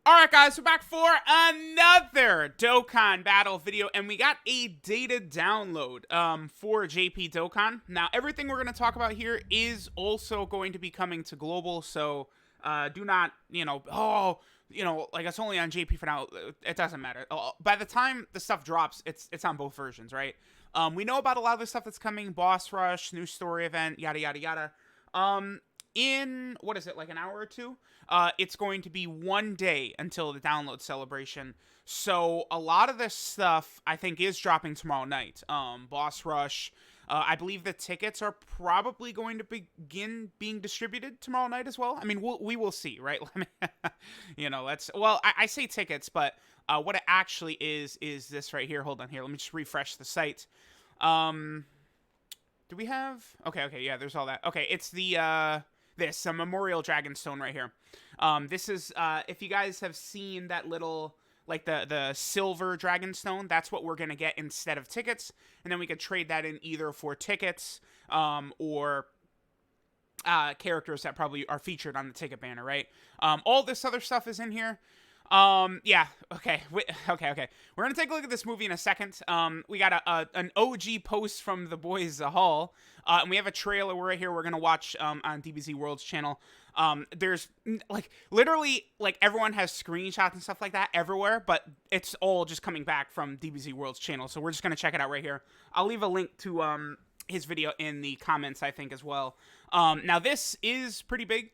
Alright guys, we're back for another Dokkan battle video, and we got a data download for JP Dokkan. Now, everything we're going to talk about here is also going to be coming to global, so do not, like it's only on JP for now. It doesn't matter. By the time the stuff drops, it's on both versions, right? We know about a lot of the stuff that's coming, boss rush, new story event, yada yada yada. In, what is it, like an hour or two? It's going to be 1 day until the download celebration. So a lot of this stuff, I think, is dropping tomorrow night. Boss Rush. I believe the tickets are probably going to begin being distributed tomorrow night as well. I mean, we will see, right? I say tickets, but what it actually is this right here. Hold on here. Let me just refresh the site. Do we have... Okay, yeah, there's all that. Okay, it's the... a Memorial Dragonstone right here. This is, if you guys have seen that little, like, the silver Dragonstone, that's what we're going to get instead of tickets. And then we could trade that in either for tickets, or characters that probably are featured on the ticket banner, right? All this other stuff is in here. Yeah, okay. Okay. We're gonna take a look at this movie in a second. We got an OG post from the boys Hall, and we have a trailer right here we're gonna watch, on DBZ World's channel. There's, literally, everyone has screenshots and stuff like that everywhere, but it's all just coming back from DBZ World's channel, so we're just gonna check it out right here. I'll leave a link to, his video in the comments, I think, as well. Now this is pretty big.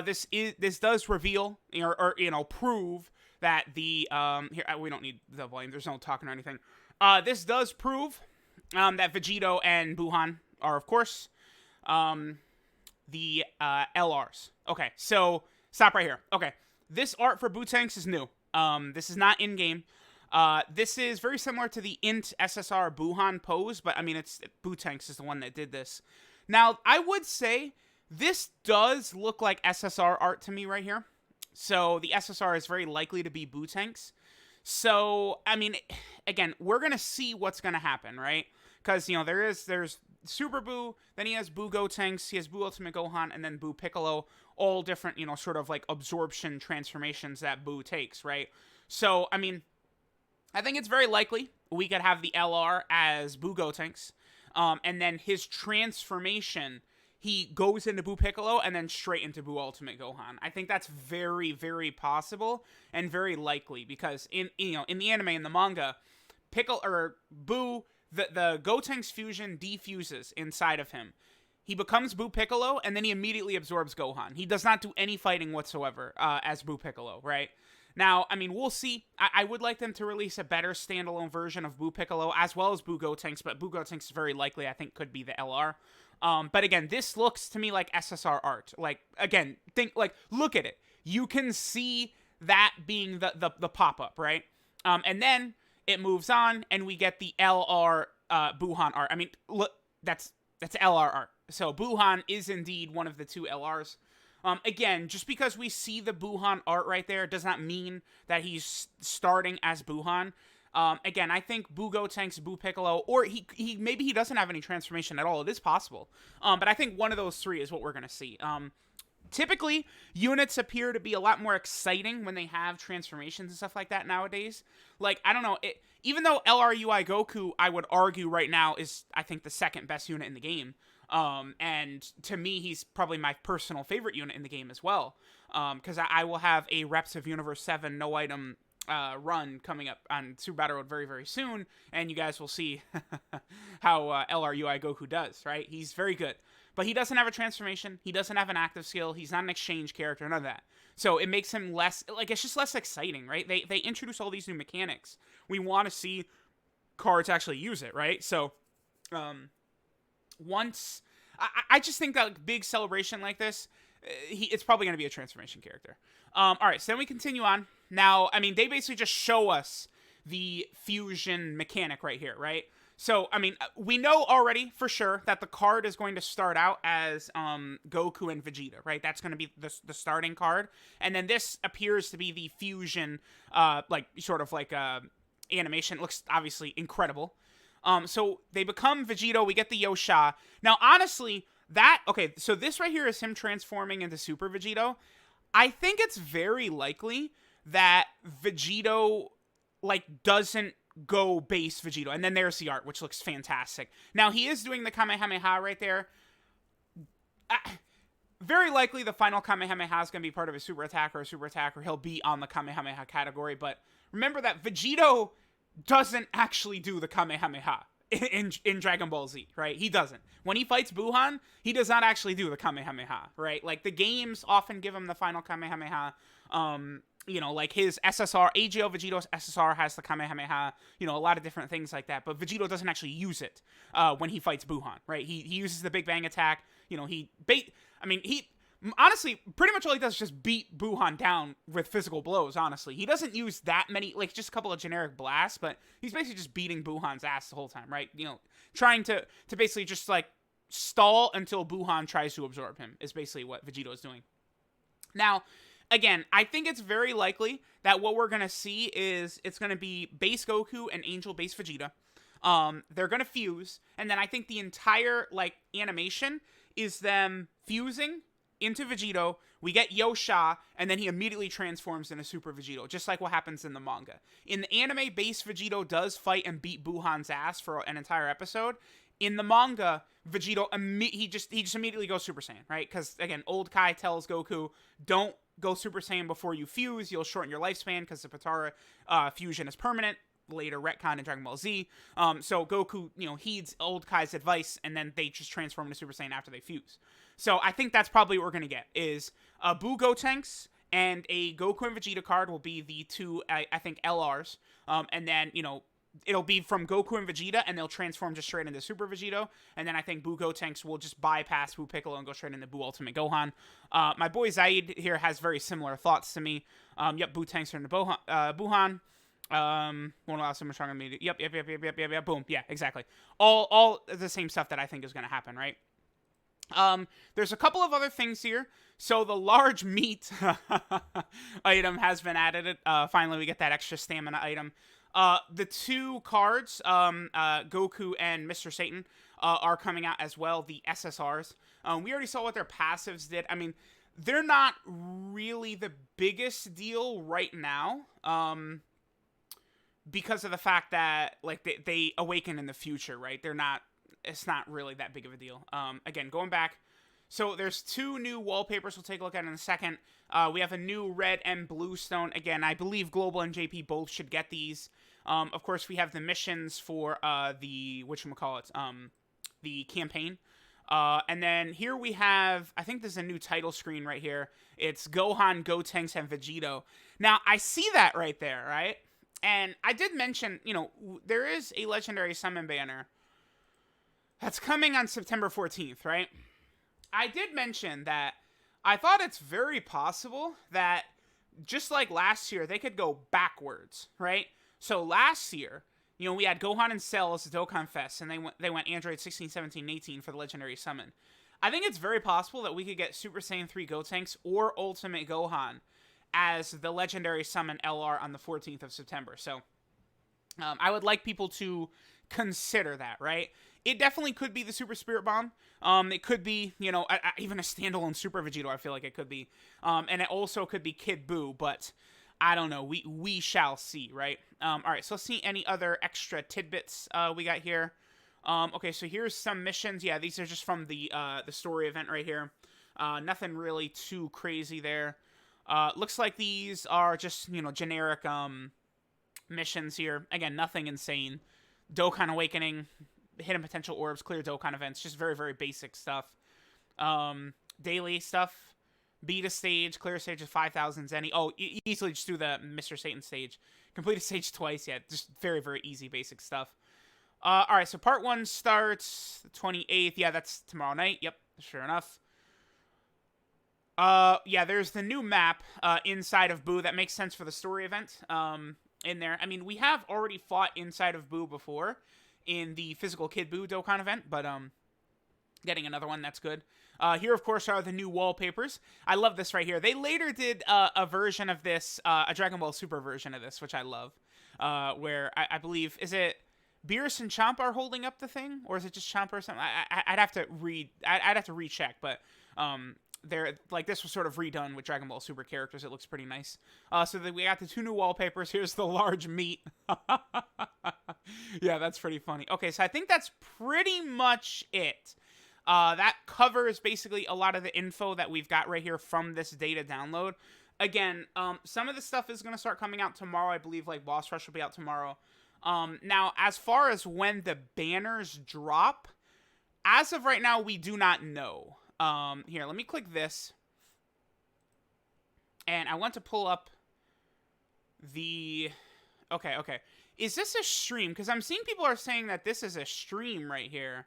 This does reveal, or prove that the, here, we don't need the volume, there's no talking or anything. This does prove, that Vegito and BUUHAN are, of course, the, LRs. Okay, so, stop right here. Okay, this art for Bootanks is new. This is not in-game. This is very similar to the Int SSR BUUHAN pose, but, I mean, Bootanks is the one that did this. Now, I would say... this does look like SSR art to me right here. So the SSR is very likely to be Bootanks. So, I mean, again, we're going to see what's going to happen, right? Because, there's Super Buu, then he has Buu Gotenks, he has Buu Ultimate Gohan, and then Buu Piccolo. All different, sort of like absorption transformations that Buu takes, right? So, I mean, I think it's very likely we could have the LR as Buu Gotenks. And then his transformation... he goes into Buu Piccolo and then straight into Buu Ultimate Gohan. I think that's very, very possible and very likely because in the anime and the manga, Buu, the Gotenks fusion defuses inside of him. He becomes Buu Piccolo and then he immediately absorbs Gohan. He does not do any fighting whatsoever as Buu Piccolo, right? Now, I mean, we'll see. I would like them to release a better standalone version of Buu Piccolo as well as Buu Gotenks, but Buu Gotenks is very likely, I think, could be the LR. But again, this looks to me like SSR art. Again, look at it. You can see that being the pop-up, right? And then it moves on, and we get the LR BUUHAN art. I mean, look, that's LR art. So BUUHAN is indeed one of the two LRs. Again, just because we see the BUUHAN art right there does not mean that he's starting as BUUHAN. Again, I think Buu Gotenks, Buu Piccolo, or maybe he doesn't have any transformation at all. It is possible. But I think one of those three is what we're going to see. Typically, units appear to be a lot more exciting when they have transformations and stuff like that nowadays. I don't know, even though LRUI Goku, I would argue right now, is, I think, the second best unit in the game. And to me, he's probably my personal favorite unit in the game as well. Because I will have a Reps of Universe 7 no-item run coming up on Super Battle Road very, very soon, and you guys will see how LRUI Goku does, right? He's very good. But he doesn't have a transformation, he doesn't have an active skill, he's not an exchange character, none of that. So it makes him less, it's just less exciting, right? They introduce all these new mechanics. We want to see cards actually use it, right? So, once... I just think that big celebration like this, it's probably going to be a transformation character. Alright, so then we continue on. Now, I mean, they basically just show us the fusion mechanic right here, right? So, I mean, we know already for sure that the card is going to start out as Goku and Vegeta, right? That's going to be the starting card. And then this appears to be the fusion, animation. It looks obviously incredible. So they become Vegito, we get the Yosha. Now, honestly, so this right here is him transforming into Super Vegito. I think it's very likely that Vegito, like, doesn't go base Vegito. And then there's the art, which looks fantastic. Now, he is doing the Kamehameha right there. Very likely the final Kamehameha is going to be part of a super attack, or he'll be on the Kamehameha category. But remember that Vegito doesn't actually do the Kamehameha in Dragon Ball Z, right? He doesn't. When he fights BUUHAN, he does not actually do the Kamehameha, right? Like, the games often give him the final Kamehameha. You know, like his SSR, AGL Vegito's SSR has the Kamehameha, you know, a lot of different things like that. But Vegito doesn't actually use it when he fights BUUHAN, right? He uses the Big Bang attack. You know, he honestly, pretty much all he does is just beat BUUHAN down with physical blows, honestly. He doesn't use that many, like, just a couple of generic blasts, but he's basically just beating BUUHAN's ass the whole time, right? You know, trying to basically just, like, stall until BUUHAN tries to absorb him is basically what Vegito is doing. Now, again, I think it's very likely that what we're going to see is it's going to be base Goku and Angel base Vegeta. They're going to fuse, and then I think the entire, like, animation is them fusing into Vegito. We get Yosha, and then he immediately transforms into Super Vegito, just like what happens in the manga. In the anime, base Vegito does fight and beat BUUHAN's ass for an entire episode. In the manga, Vegito, he just immediately goes Super Saiyan, right? Because, again, old Kai tells Goku, don't go Super Saiyan before you fuse. You'll shorten your lifespan because the Potara fusion is permanent. Later retcon in Dragon Ball Z. So Goku, you know, heeds old Kai's advice, and then they just transform into Super Saiyan after they fuse. So I think that's probably what we're going to get, is a Buu Gotenks and a Goku and Vegeta card will be the two, I think, LRs. And then, you know, it'll be from Goku and Vegeta, and they'll transform just straight into Super Vegito. And then I think Buu Gotenks will just bypass Buu Piccolo and go straight into Buu Ultimate Gohan. My boy Zaid here has very similar thoughts to me. Yep, Buu Tanks are into BUUHAN. Won't allow so much stronger media. Yep. Boom. Yeah, exactly. All the same stuff that I think is going to happen, right? There's a couple of other things here. So the large meat item has been added. Finally, we get that extra stamina item. The two cards, Goku and Mr. Satan, are coming out as well. The SSRs. We already saw what their passives did. I mean, they're not really the biggest deal right now. Because of the fact that, like, they awaken in the future, right? It's not really that big of a deal. Again, going back, so there's two new wallpapers we'll take a look at in a second. We have a new red and blue stone. Again, I believe Global and JP both should get these. Of course, we have the missions for the campaign. And then here we have, I think there's a new title screen right here. It's Gohan, Gotenks, and Vegito. Now, I see that right there, right? And I did mention, you know, there is a Legendary Summon banner that's coming on September 14th, right? I did mention that I thought it's very possible that, just like last year, they could go backwards, right? So last year, you know, we had Gohan and Cell as the DOKKANFEST, and they went Android 16, 17, 18 for the Legendary Summon. I think it's very possible that we could get Super Saiyan 3 Gotenks or Ultimate Gohan as the Legendary Summon LR on the 14th of September. So I would like people to consider that, right? It definitely could be the Super Spirit Bomb. It could be, you know, even a standalone Super Vegito, I feel like it could be. And it also could be Kid Buu, but I don't know. We shall see, right? All right, so let's see any other extra tidbits we got here. Okay, so here's some missions. Yeah, these are just from the story event right here. Nothing really too crazy there. Looks like these are just, you know, generic missions here. Again, nothing insane. Dokkan Awakening, hidden potential orbs, clear Dokkan events, just very, very basic stuff. Daily stuff, beat a stage, clear a stage of 5,000 Zenny. Oh, easily just do the Mr. Satan stage. Complete a stage twice, yeah, just very, very easy, basic stuff. Alright, so part 1 starts the 28th. Yeah, that's tomorrow night. Yep, sure enough. Yeah, there's the new map inside of Buu that makes sense for the story event in there. I mean, we have already fought inside of Buu before in the physical Kid Buu Dokkan event, but getting another one, that's good. Here, of course, are the new wallpapers. I love this right here. They later did a version of this, a Dragon Ball Super version of this, which I love, where I believe, is it Beerus and Champa are holding up the thing, or is it just Champa or something? I'd have to read. I'd have to recheck, but this was sort of redone with Dragon Ball Super characters. It looks pretty nice. So we got the 2 new wallpapers. Here's the large meat. Yeah, that's pretty funny. Okay, so I think that's pretty much it. That covers basically a lot of the info that we've got right here from this data download. Again, some of the stuff is going to start coming out tomorrow. I believe like Boss Rush will be out tomorrow. Now, as far as when the banners drop, as of right now, we do not know. Here, let me click this. And I want to pull up the... Okay. Is this a stream? Because I'm seeing people are saying that this is a stream right here.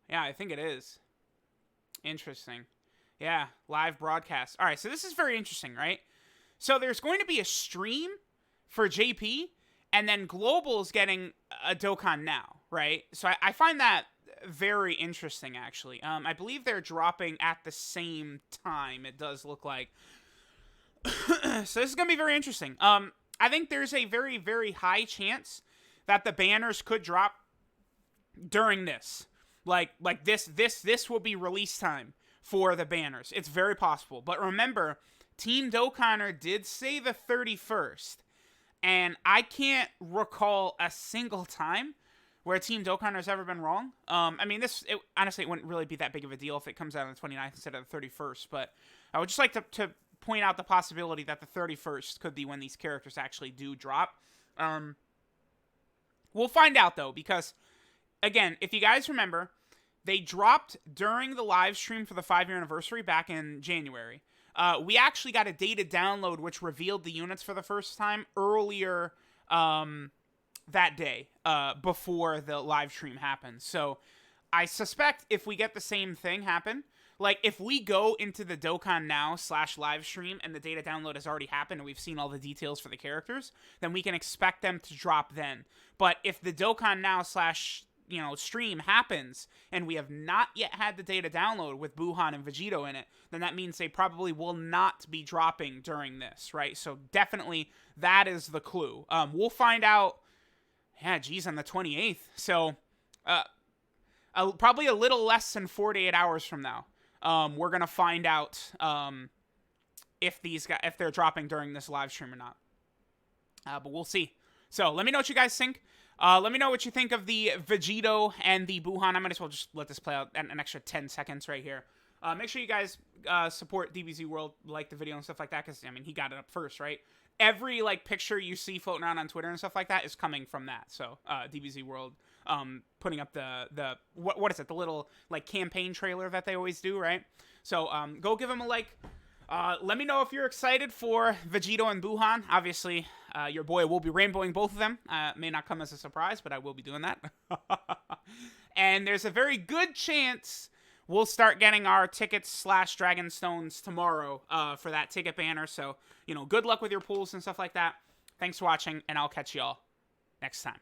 Yeah, I think it is. Interesting. Yeah, live broadcast. All right, so this is very interesting, right? So there's going to be a stream for JP, and then Global's getting a Dokkan now, right? So I find that very interesting, actually. I believe they're dropping at the same time, it does look like. So this is going to be very interesting. I think there's a very, very high chance that the banners could drop during this. Like this will be release time for the banners. It's very possible. But remember, Team Dokkaner did say the 31st. And I can't recall a single time where Team Dokkaner's ever been wrong. I mean, honestly, it wouldn't really be that big of a deal if it comes out on the 29th instead of the 31st. But I would just like to point out the possibility that the 31st could be when these characters actually do drop. We'll find out, though, because, again, if you guys remember, they dropped during the live stream for the 5-year anniversary back in January. We actually got a data download which revealed the units for the first time earlier that day before the live stream happened. So I suspect if we get the same thing happen, like if we go into the Dokkan Now / live stream and the data download has already happened and we've seen all the details for the characters, then we can expect them to drop then. But if the Dokkan Now / stream happens and we have not yet had the data download with BUUHAN and Vegito in it, then that means they probably will not be dropping during this, right? So definitely that is the clue. We'll find out, on the 28th. So probably a little less than 48 hours from now, we're going to find out if they're dropping during this live stream or not. But we'll see. So let me know what you guys think. Let me know what you think of the Vegito and the BUUHAN. I might as well just let this play out an extra 10 seconds right here. Make sure you guys support DBZ World, like the video and stuff like that, because, I mean, he got it up first, right? Every, picture you see floating around on Twitter and stuff like that is coming from that. So, DBZ World putting up what is it? The little, campaign trailer that they always do, right? So, go give him a like. Let me know if you're excited for Vegito and BUUHAN. Obviously, your boy will be rainbowing both of them. May not come as a surprise, but I will be doing that. And there's a very good chance we'll start getting our tickets / Dragonstones tomorrow for that ticket banner. So, good luck with your pools and stuff like that. Thanks for watching, and I'll catch y'all next time.